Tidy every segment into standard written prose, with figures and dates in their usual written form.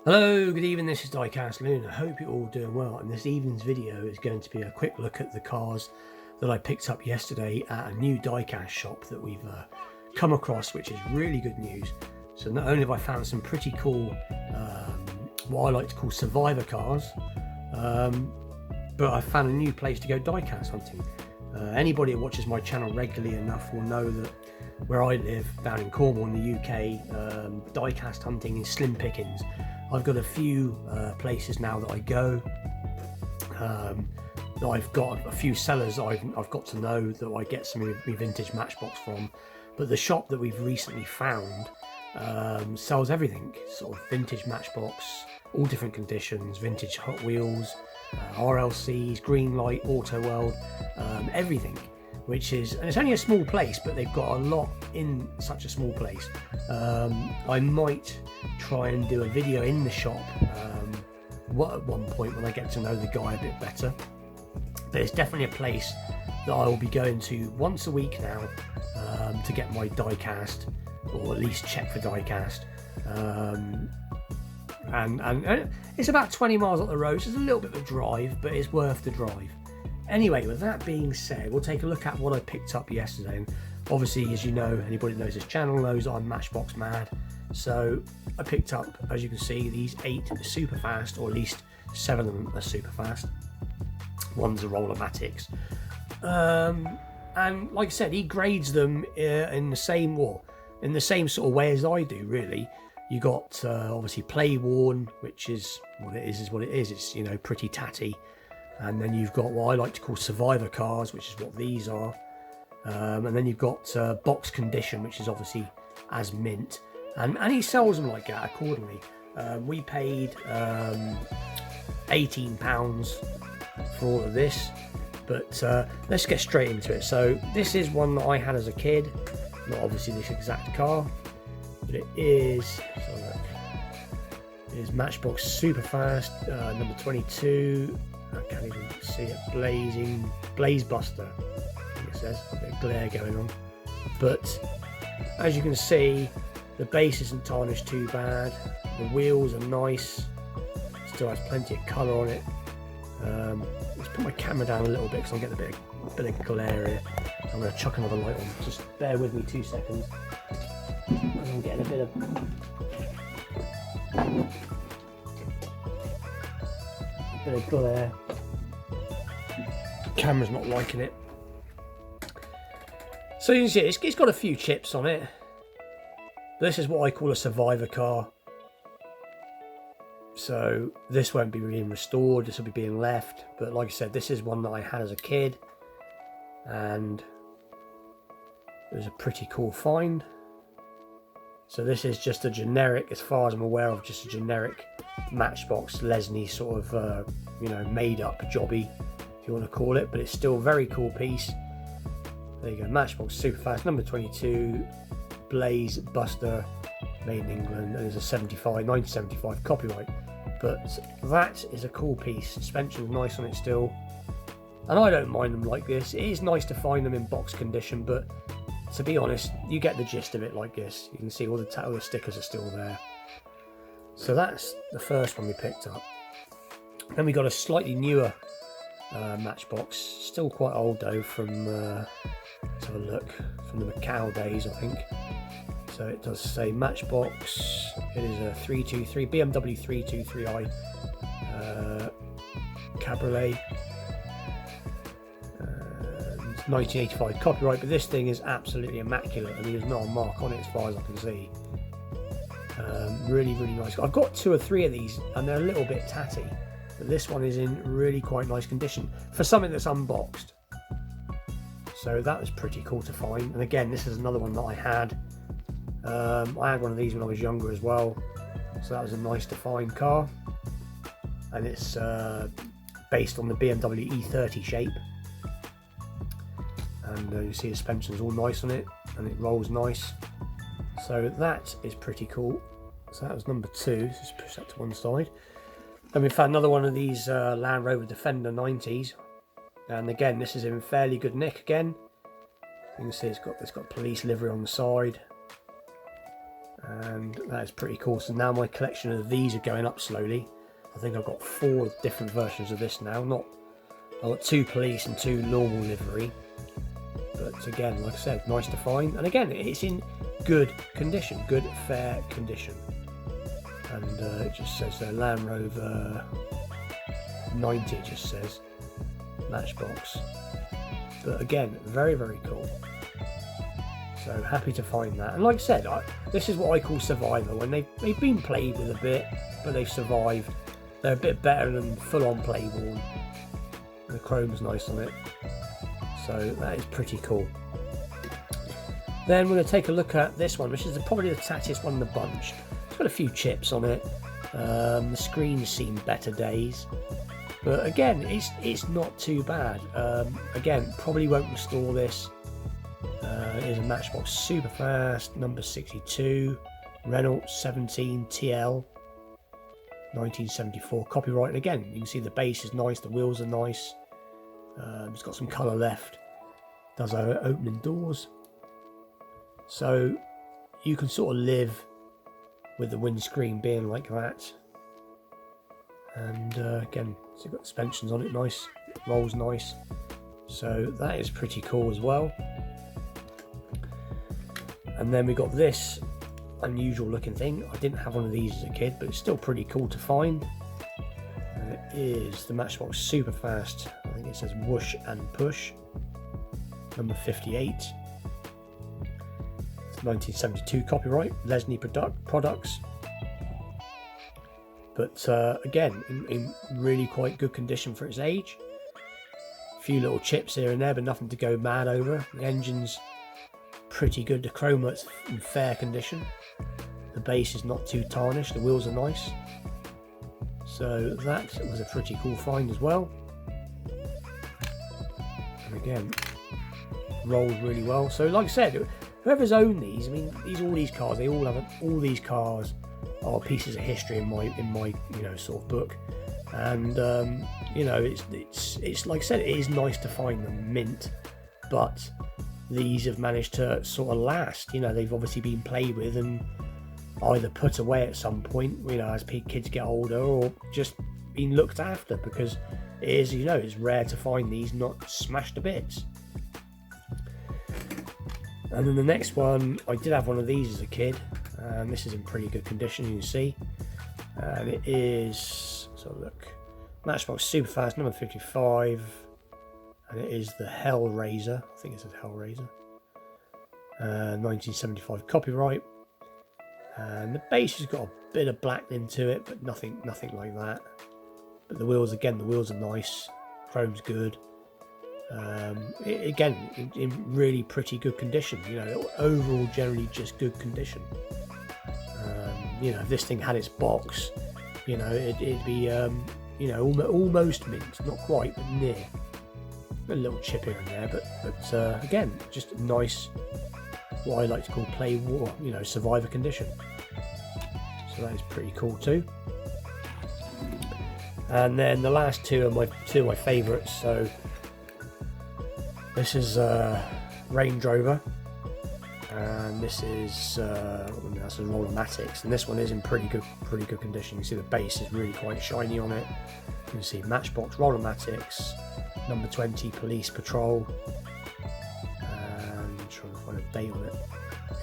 Hello, good evening, this is Diecast Loon. I hope you're all doing well, and this evening's video is going to be a quick look at the cars that I picked up yesterday at a new diecast shop that we've come across, which is really good news. So not only have I found some pretty cool, what I like to call survivor cars, but I found a new place to go diecast hunting. Anybody who watches my channel regularly enough will know that where I live, down in Cornwall in the UK, diecast hunting is slim pickings. I've got a few places now that I go. I've got a few sellers I've got to know that I get some of my vintage Matchbox from. But the shop that we've recently found sells everything, sort of vintage Matchbox, all different conditions, vintage Hot Wheels, RLCs, Greenlight, Auto World, everything. Which is, and it's only a small place, but they've got a lot in such a small place. I might try and do a video in the shop at one point when I get to know the guy a bit better. But it's definitely a place that I will be going to once a week now to get my diecast, or at least check for diecast. And it's about 20 miles up the road, so it's a little bit of a drive, but it's worth the drive. Anyway, with that being said, we'll take a look at what I picked up yesterday. And obviously, as you know, anybody that knows this channel knows I'm Matchbox mad. So I picked up, as you can see, these 8 Superfast, or at least 7 of them are Superfast. One's a Rollermatics. And like I said, he grades them in the same sort of way as I do, really. You got obviously play worn, which is what it is. It's, you know, pretty tatty. And then you've got what I like to call survivor cars, which is what these are. And then you've got box condition, which is obviously as mint. And he sells them like that accordingly. We paid £18 for all of this. But let's get straight into it. So this is one that I had as a kid. Not obviously this exact car, but it is, it is Matchbox Superfast, number 22. I can't even see it. Blaze Buster, I think it says. A bit of glare going on. But as you can see, the base isn't tarnished too bad. The wheels are nice. Still has plenty of colour on it. Let's put my camera down a little bit because I'm getting a bit of glare here. I'm going to chuck another light on. Just bear with me 2 seconds. I'm getting a bit of glare. Camera's not liking it. So you can see it's got a few chips on it. This is what I call a survivor car. So this won't be being restored, this will be being left. But like I said, this is one that I had as a kid, and it was a pretty cool find. So this is just a generic, as far as I'm aware of, just a generic Matchbox Lesney sort of, you know, made up jobby, if you want to call it, but it's still a very cool piece. There you go, Matchbox Superfast, number 22, Blaze Buster, made in England, and there's a 1975 copyright. But that is a cool piece. Suspension's nice on it still, and I don't mind them like this. It is nice to find them in box condition, but to be honest, you get the gist of it like this. You can see all the stickers are still there. So that's the first one we picked up. Then we got a slightly newer Matchbox, still quite old though, from let's have a look, from the Macau days, I think. So it does say Matchbox. It is a 323 BMW 323i Cabriolet. 1985 copyright, but this thing is absolutely immaculate. I mean, there's not a mark on it as far as I can see. Really, really nice. I've got 2 or 3 of these, and they're a little bit tatty, but this one is in really quite nice condition for something that's unboxed. So that was pretty cool to find. And again, this is another one that I had. I had one of these when I was younger as well, so that was a nice to find car. And it's based on the BMW E30 shape. And you see the suspension's all nice on it, and it rolls nice. So that is pretty cool. So that was number 2. Just push that to one side. Then we found another one of these Land Rover Defender 90s, and again, this is in fairly good nick. Again, you can see it's got police livery on the side, and that is pretty cool. So now my collection of these are going up slowly. I think I've got 4 different versions of this now. I've got 2 police and 2 normal livery. But again, like I said, nice to find. And again, it's in good condition, good, fair condition. And it just says Land Rover 90, it just says Matchbox. But again, very, very cool. So happy to find that. And like I said, this is what I call survivor, when they've been played with a bit, but they've survived. They're a bit better than full-on play worn. The chrome's nice on it. So that is pretty cool. Then we're going to take a look at this one, which is probably the tattiest one in the bunch. It's got a few chips on it. The screen's seen better days. But again, it's not too bad. Again, probably won't restore this. It is a Matchbox Superfast, number 62, Reynolds 17 TL, 1974 copyright. And again, you can see the base is nice, the wheels are nice. It's got some colour left. Does our opening doors. So you can sort of live with the windscreen being like that. And again, so you've got suspensions on it, nice, rolls nice. So that is pretty cool as well. And then we got this unusual looking thing. I didn't have one of these as a kid, but it's still pretty cool to find. And it is the Matchbox Superfast. I think it says Whoosh and Push, number 58. It's 1972 copyright, Lesney Products. But again, in really quite good condition for its age. A few little chips here and there, but nothing to go mad over. The engine's pretty good. The chroma's in fair condition. The base is not too tarnished. The wheels are nice. So that was a pretty cool find as well. And again, rolls really well. So like I said, whoever's owned these, I mean, all these cars, they all have all these cars are pieces of history in my sort of book. And it's like I said, it is nice to find them mint, but these have managed to sort of last. They've obviously been played with and either put away at some point, as kids get older, or just been looked after, because it is, it's rare to find these not smashed to bits. And then the next one, I did have one of these as a kid, and this is in pretty good condition, you can see. And it is, so look, Matchbox Superfast, number 55. And it is the Hellraiser. I think it says Hellraiser. 1975 copyright. And the base has got a bit of blackening to it, but nothing like that. But the wheels are nice. Chrome's good. Again, in really pretty good condition. Overall, generally just good condition. If this thing had its box, it'd be almost mint, not quite, but near. A little chip here and there, but again, just nice, what I like to call play war, survivor condition. So that is pretty cool too. And then the last two are two of my favourites. So this is Range Rover, and this is that's a Roller-Matics, and this one is in pretty good condition. You see the base is really quite shiny on it. You can see Matchbox Roller-Matics, number 20 Police Patrol, and I'm trying to find a date on it.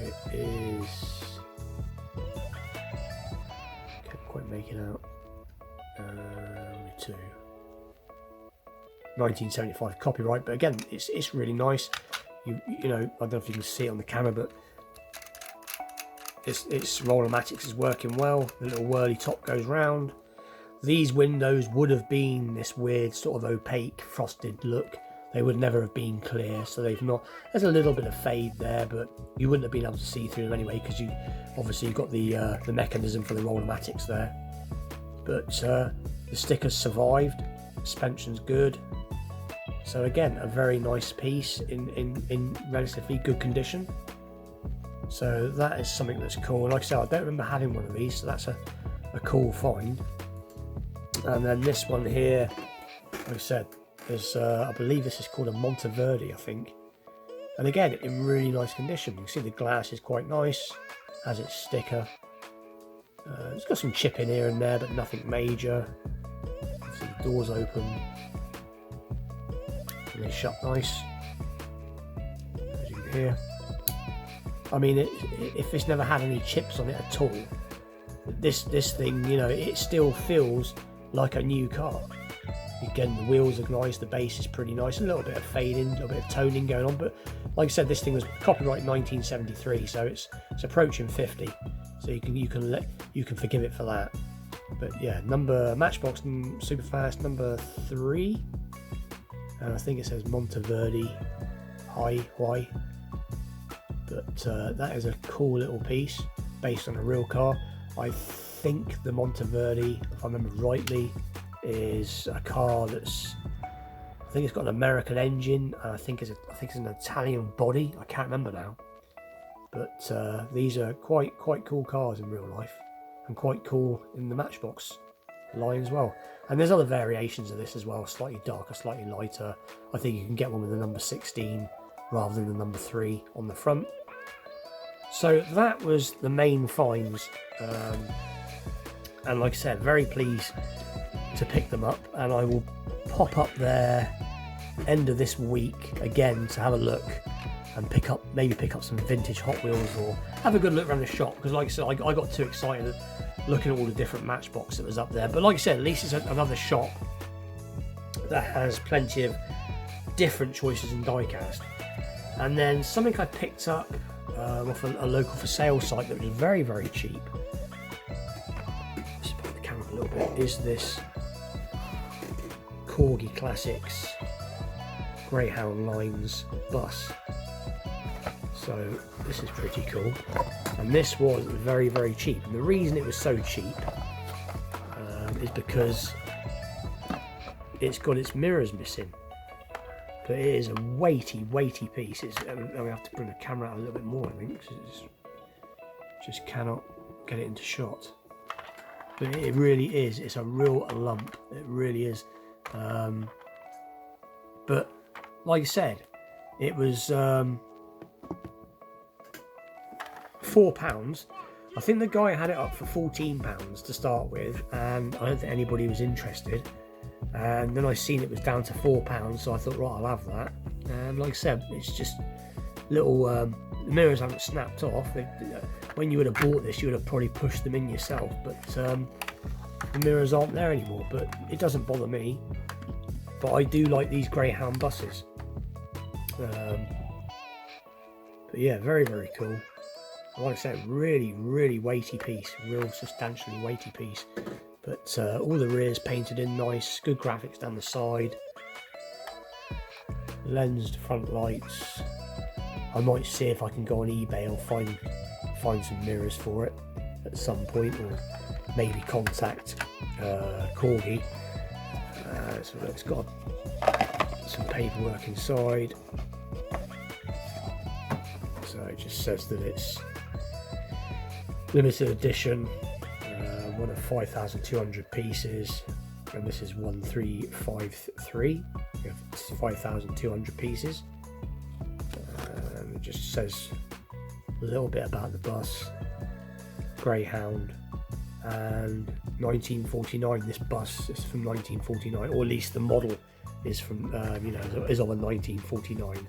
It is, can't quite make it out. 1975 copyright, but again, it's really nice. I don't know if you can see it on the camera, but it's Roller-Matics is working well. The little whirly top goes round. These windows would have been this weird sort of opaque frosted look. They would never have been clear, so they've not. There's a little bit of fade there, but you wouldn't have been able to see through them anyway, because you've got the mechanism for the Roller-Matics there. But the stickers survived. Suspension's good. So again, a very nice piece in relatively good condition. So that is something that's cool. And like I said, I don't remember having one of these, so that's a cool find. And then this one here, like I said, is I believe this is called a Monteverdi, I think. And again, in really nice condition. You can see the glass is quite nice. as its sticker. It's got some chipping here and there, but nothing major. See the doors open, and they shut nice, as you can hear. I mean, if it's never had any chips on it at all, this thing, you know, it still feels like a new car. Again, the wheels are nice, the base is pretty nice, a little bit of fading, a little bit of toning going on, but like I said, this thing was copyright 1973, so it's approaching 50, so you can forgive it for that. But yeah, Matchbox Superfast number 3, and I think it says Monteverdi High, but that is a cool little piece based on a real car. I think the Monteverdi, if I remember rightly, is a car that's, I think it's got an American engine, and I think it's an Italian body. I can't remember now, but these are quite cool cars in real life, and quite cool in the Matchbox line as well. And there's other variations of this as well, slightly darker, slightly lighter. I think you can get one with the number 16 rather than the number 3 on the front. So that was the main finds, and like I said, very pleased to pick them up, and I will pop up there end of this week again to have a look and maybe pick up some vintage Hot Wheels, or have a good look around the shop, because like I said, I got too excited looking at all the different Matchbox that was up there. But like I said, at least it's another shop that has plenty of different choices in diecast. And then something I picked up off a local for sale site that was very cheap, just put the camera a little bit, is this Corgi Classics Greyhound lines bus. So this is pretty cool, and this was very cheap. And the reason it was so cheap is because it's got its mirrors missing, but it is a weighty piece. I'm going to have to bring the camera out a little bit more, I think, because just cannot get it into shot. But it really is, it's a real lump, it really is. But like I said, it was £4. I think the guy had it up for £14 to start with, and I don't think anybody was interested. And then I seen it was down to £4, so I thought, right, I'll have that. And like I said, it's just little the mirrors haven't snapped off. When you would have bought this, you would have probably pushed them in yourself, but the mirrors aren't there anymore. But it doesn't bother me, but I do like these Greyhound buses. But yeah, very cool. Like I said, really weighty piece, real substantially weighty piece. But all the rears painted in nice, good graphics down the side, lensed front lights. I might see if I can go on eBay or find some mirrors for it at some point, or maybe contact Corgi. So it's got some paperwork inside. So it just says that it's limited edition, one of 5,200 pieces, and this is 1353. We have 5,200 pieces. It just says a little bit about the bus, Greyhound, and 1949. This bus is from 1949, or at least the model is from is of a 1949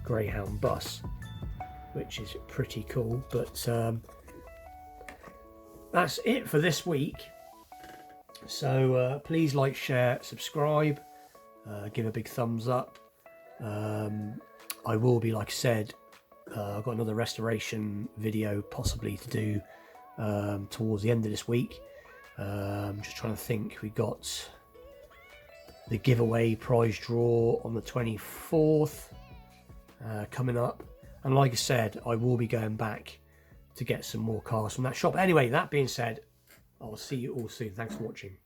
Greyhound bus, which is pretty cool. But that's it for this week. So please like, share, subscribe, give a big thumbs up. I will be, like I said, I've got another restoration video possibly to do towards the end of this week. Just trying to think. We got the giveaway prize draw on the 24th coming up, and like I said, I will be going back to get some more cars from that shop. Anyway, that being said, I'll see you all soon. Thanks for watching.